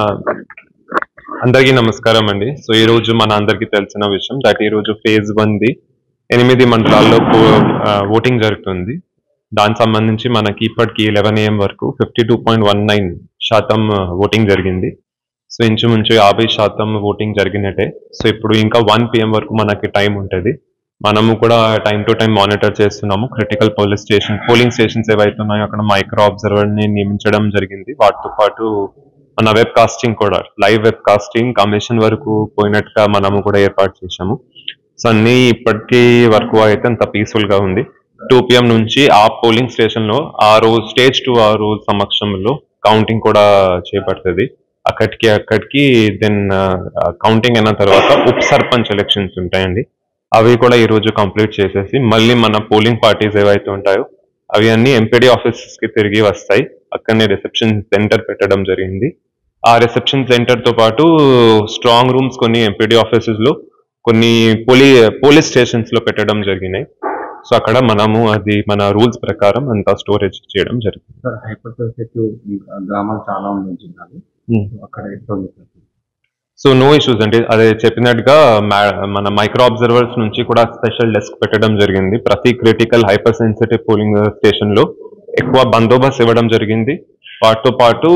ఆ, అందరికీ నమస్కారం అండి. సో ఈ రోజు మన అందరికీ తెలిసిన విషయం దట్ ఈ రోజు ఫేజ్ 1ది 8 మండలాల్లో ఓటింగ్ జరుగుతుంది. దానికి సంబంధించి మనకి ఇప్పటికి 11 AM వరకు 52.19% ఓటింగ్ జరిగింది. సో ఇంచుమించు 50% ఓటింగ్ జరిగినట్టే. సో ఇప్పుడు ఇంకా 1 PM వరకు మనకి టైం ఉంటుంది. మనము కూడా టైం టు టైం మానిటర్ చేస్తున్నాము. క్రిటికల్ పోలింగ్ స్టేషన్స్ ఏవైతే ఉన్నాయో అక్కడ మైక్రో అబ్జర్వర్ని నియమించడం జరిగింది. వాటితో పాటు మన వెబ్ కాస్టింగ్ కూడా లైవ్ వెబ్ కాస్టింగ్ కమిషన్ వరకు పోయినట్టుగా మనము కూడా ఏర్పాటు చేశాము. సో అన్ని ఇప్పటికీ వరకు అయితే అంత పీస్ఫుల్ గా ఉంది. 2 PM నుంచి ఆ పోలింగ్ స్టేషన్ లో ఆ రోజు స్టేజ్ 2 ఆ రోజు సమక్షంలో కౌంటింగ్ కూడా చేపడుతుంది. అక్కడికి దెన్ కౌంటింగ్ అయిన తర్వాత ఉప సర్పంచ్ ఎలక్షన్స్ ఉంటాయండి. అవి కూడా ఈ రోజు కంప్లీట్ చేసేసి మళ్ళీ మన పోలింగ్ పార్టీస్ ఏవైతే ఉంటాయో అవి అన్ని ఎంపీడీ ఆఫీసెస్ కి తిరిగి వస్తాయి. అక్కడనే రిసెప్షన్ సెంటర్ పెట్టడం జరిగింది. ఆ రిసెప్షన్ సెంటర్ తో పాటు స్ట్రాంగ్ రూమ్స్ కొన్ని ఎంపీడీ ఆఫీసెస్ లో కొన్ని పోలీస్ స్టేషన్స్ లో పెట్టడం జరిగినాయి. సో అక్కడ మనము అది మన రూల్స్ ప్రకారం అంతా స్టోరేజ్ చేయడం జరిగింది. సార్ హైపర్ సెన్సిటివ్ గ్రామాలు చాలా ఉన్నాయి జిల్లాలు, అక్కడ సో నో ఇష్యూస్ అండి. అదే చెప్పినట్టుగా మన మైక్రో అబ్జర్వర్స్ నుంచి కూడా స్పెషల్ డెస్క్ పెట్టడం జరిగింది. ప్రతి critical hyper sensitive polling station లో ఎక్కువ బందోబస్తు ఇవ్వడం జరిగింది. వాటితో పాటు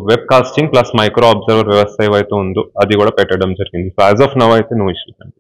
web casting plus micro observer వ్యవస్థ ఏవైతే ఉందో అది కూడా పెట్టడం జరిగింది. సో యాజ్ ఆఫ్ నవ్ అయితే నో ఇష్యూస్ అండి.